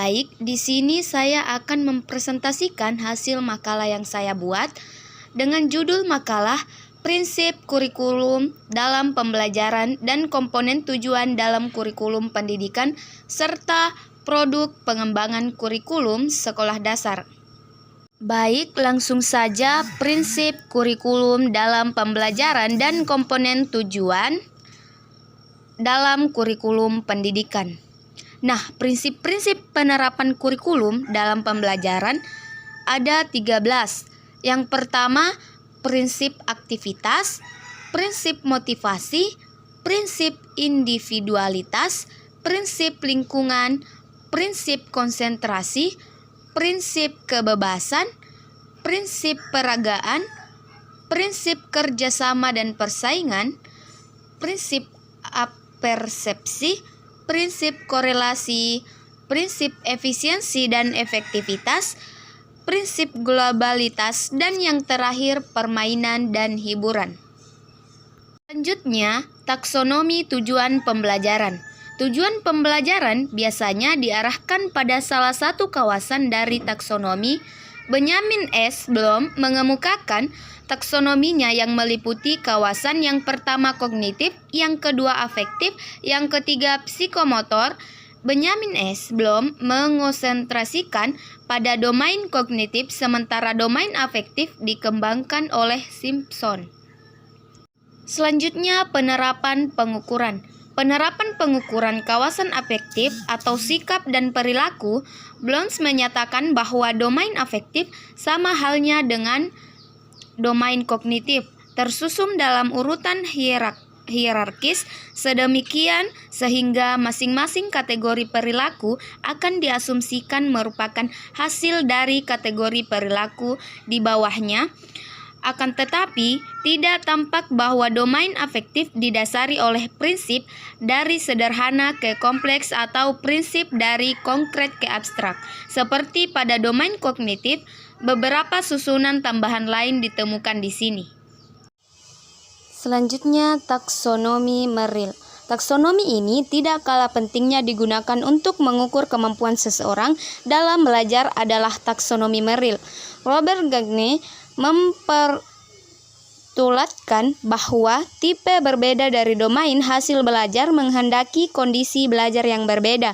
Baik, di sini saya akan mempresentasikan hasil makalah yang saya buat dengan judul makalah Prinsip Kurikulum dalam Pembelajaran dan Komponen Tujuan dalam Kurikulum Pendidikan serta Produk Pengembangan Kurikulum Sekolah Dasar. Baik, langsung saja prinsip kurikulum dalam pembelajaran dan komponen tujuan dalam kurikulum pendidikan. Nah, prinsip-prinsip penerapan kurikulum dalam pembelajaran ada 13. Yang pertama, prinsip aktivitas, prinsip motivasi, prinsip individualitas, prinsip lingkungan, prinsip konsentrasi, prinsip kebebasan, prinsip peragaan, prinsip kerjasama dan persaingan, prinsip apersepsi, prinsip korelasi, prinsip efisiensi dan efektivitas, prinsip globalitas, dan yang terakhir permainan dan hiburan. Selanjutnya, taksonomi tujuan pembelajaran. Tujuan pembelajaran biasanya diarahkan pada salah satu kawasan dari taksonomi. Benyamin S. Bloom mengemukakan taksonominya yang meliputi kawasan yang pertama kognitif, yang kedua afektif, yang ketiga psikomotor. Benyamin S. Bloom mengonsentrasikan pada domain kognitif, sementara domain afektif dikembangkan oleh Simpson. Selanjutnya, penerapan pengukuran. Penerapan pengukuran kawasan afektif atau sikap dan perilaku. Bloom menyatakan bahwa domain afektif sama halnya dengan domain kognitif, tersusun dalam urutan hierarkis sedemikian sehingga masing-masing kategori perilaku akan diasumsikan merupakan hasil dari kategori perilaku di bawahnya. Akan tetapi, tidak tampak bahwa domain afektif didasari oleh prinsip dari sederhana ke kompleks atau prinsip dari konkret ke abstrak. Seperti pada domain kognitif, beberapa susunan tambahan lain ditemukan di sini. Selanjutnya, taksonomi Merrill. Taksonomi ini tidak kalah pentingnya digunakan untuk mengukur kemampuan seseorang dalam belajar adalah taksonomi Merrill. Robert Gagne mempertulatkan bahwa tipe berbeda dari domain hasil belajar menghendaki kondisi belajar yang berbeda.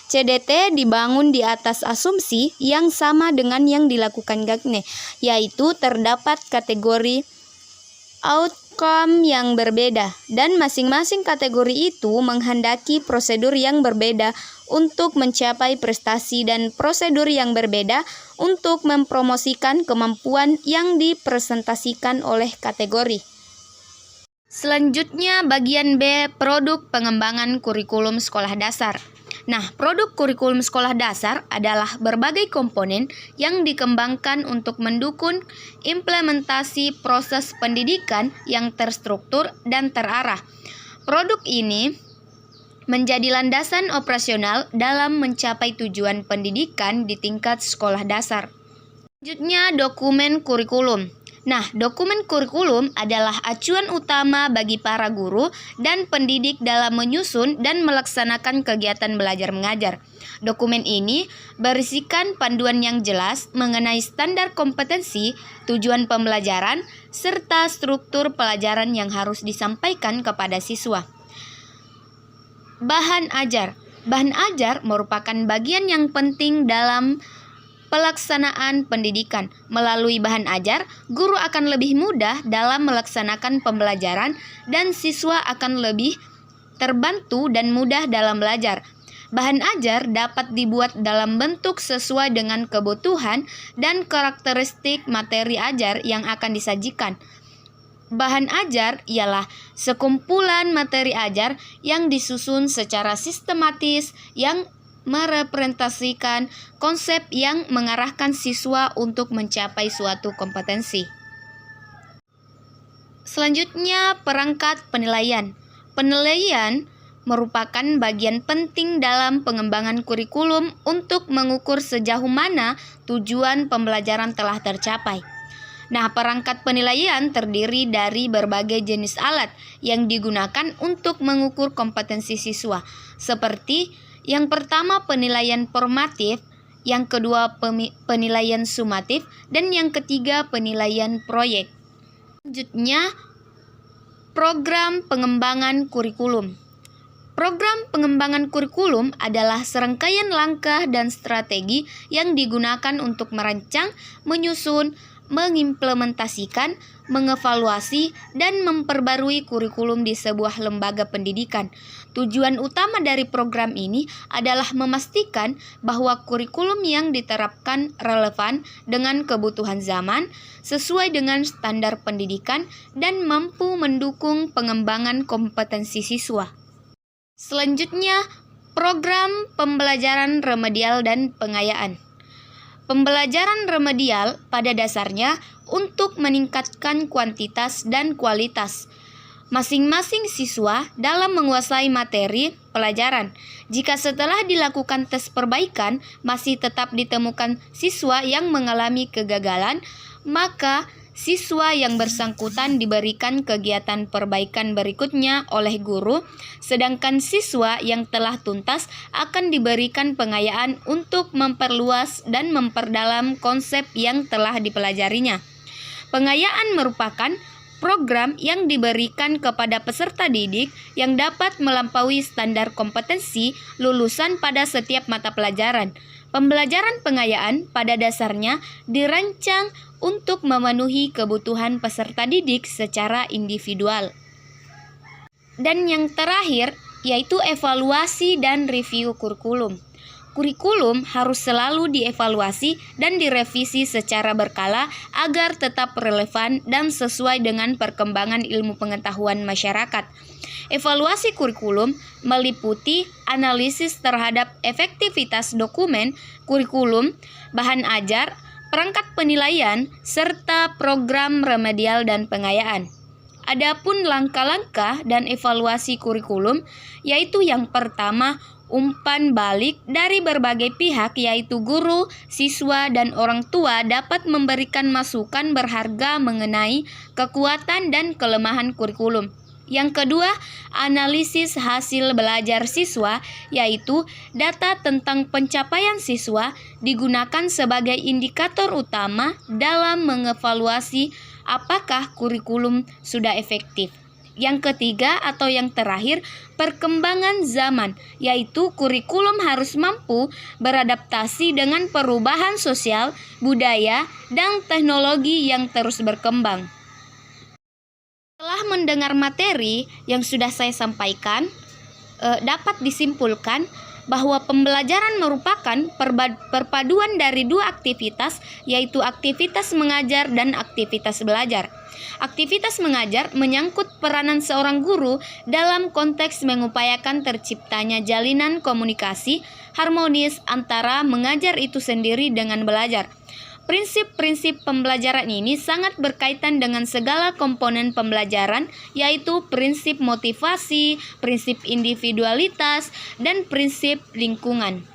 CDT dibangun di atas asumsi yang sama dengan yang dilakukan Gagne, yaitu terdapat kategori outcome yang berbeda, dan masing-masing kategori itu menghendaki prosedur yang berbeda untuk mencapai prestasi dan prosedur yang berbeda untuk mempromosikan kemampuan yang dipresentasikan oleh kategori. Selanjutnya, bagian B, produk pengembangan kurikulum sekolah dasar. Nah, produk kurikulum sekolah dasar adalah berbagai komponen yang dikembangkan untuk mendukung implementasi proses pendidikan yang terstruktur dan terarah. Produk ini menjadi landasan operasional dalam mencapai tujuan pendidikan di tingkat sekolah dasar. Selanjutnya, dokumen kurikulum. Nah, dokumen kurikulum adalah acuan utama bagi para guru dan pendidik dalam menyusun dan melaksanakan kegiatan belajar mengajar. Dokumen ini berisikan panduan yang jelas mengenai standar kompetensi, tujuan pembelajaran, serta struktur pelajaran yang harus disampaikan kepada siswa. Bahan ajar. Bahan ajar merupakan bagian yang penting dalam pelaksanaan pendidikan. Melalui bahan ajar, guru akan lebih mudah dalam melaksanakan pembelajaran dan siswa akan lebih terbantu dan mudah dalam belajar. Bahan ajar dapat dibuat dalam bentuk sesuai dengan kebutuhan dan karakteristik materi ajar yang akan disajikan. Bahan ajar ialah sekumpulan materi ajar yang disusun secara sistematis yang merepresentasikan konsep yang mengarahkan siswa untuk mencapai suatu kompetensi. Selanjutnya, perangkat penilaian. Penilaian merupakan bagian penting dalam pengembangan kurikulum untuk mengukur sejauh mana tujuan pembelajaran telah tercapai. Nah, perangkat penilaian terdiri dari berbagai jenis alat yang digunakan untuk mengukur kompetensi siswa, seperti Yang pertama penilaian formatif, yang kedua penilaian sumatif, dan yang ketiga penilaian proyek. Selanjutnya, program pengembangan kurikulum. Program pengembangan kurikulum adalah serangkaian langkah dan strategi yang digunakan untuk merancang, menyusun, mengimplementasikan, mengevaluasi, dan memperbarui kurikulum di sebuah lembaga pendidikan. Tujuan utama dari program ini adalah memastikan bahwa kurikulum yang diterapkan relevan dengan kebutuhan zaman, sesuai dengan standar pendidikan, dan mampu mendukung pengembangan kompetensi siswa. Selanjutnya, program pembelajaran remedial dan pengayaan. Pembelajaran remedial pada dasarnya untuk meningkatkan kuantitas dan kualitas masing-masing siswa dalam menguasai materi pelajaran. Jika setelah dilakukan tes perbaikan masih tetap ditemukan siswa yang mengalami kegagalan, maka siswa yang bersangkutan diberikan kegiatan perbaikan berikutnya oleh guru, sedangkan siswa yang telah tuntas akan diberikan pengayaan untuk memperluas dan memperdalam konsep yang telah dipelajarinya. Pengayaan merupakan program yang diberikan kepada peserta didik yang dapat melampaui standar kompetensi lulusan pada setiap mata pelajaran. Pembelajaran pengayaan pada dasarnya dirancang untuk memenuhi kebutuhan peserta didik secara individual. Dan yang terakhir yaitu evaluasi dan review kurikulum. Kurikulum harus selalu dievaluasi dan direvisi secara berkala agar tetap relevan dan sesuai dengan perkembangan ilmu pengetahuan masyarakat. Evaluasi kurikulum meliputi analisis terhadap efektivitas dokumen, kurikulum, bahan ajar, perangkat penilaian, serta program remedial dan pengayaan. Adapun langkah-langkah dan evaluasi kurikulum, yaitu yang pertama, umpan balik dari berbagai pihak yaitu guru, siswa, dan orang tua dapat memberikan masukan berharga mengenai kekuatan dan kelemahan kurikulum. Yang kedua, analisis hasil belajar siswa, yaitu data tentang pencapaian siswa digunakan sebagai indikator utama dalam mengevaluasi apakah kurikulum sudah efektif. Yang ketiga atau yang terakhir, perkembangan zaman, yaitu kurikulum harus mampu beradaptasi dengan perubahan sosial, budaya, dan teknologi yang terus berkembang. Setelah mendengar materi yang sudah saya sampaikan, dapat disimpulkan bahwa pembelajaran merupakan perpaduan dari dua aktivitas, yaitu aktivitas mengajar dan aktivitas belajar. Aktivitas mengajar menyangkut peranan seorang guru dalam konteks mengupayakan terciptanya jalinan komunikasi harmonis antara mengajar itu sendiri dengan belajar. Prinsip-prinsip pembelajaran ini sangat berkaitan dengan segala komponen pembelajaran, yaitu prinsip motivasi, prinsip individualitas, dan prinsip lingkungan.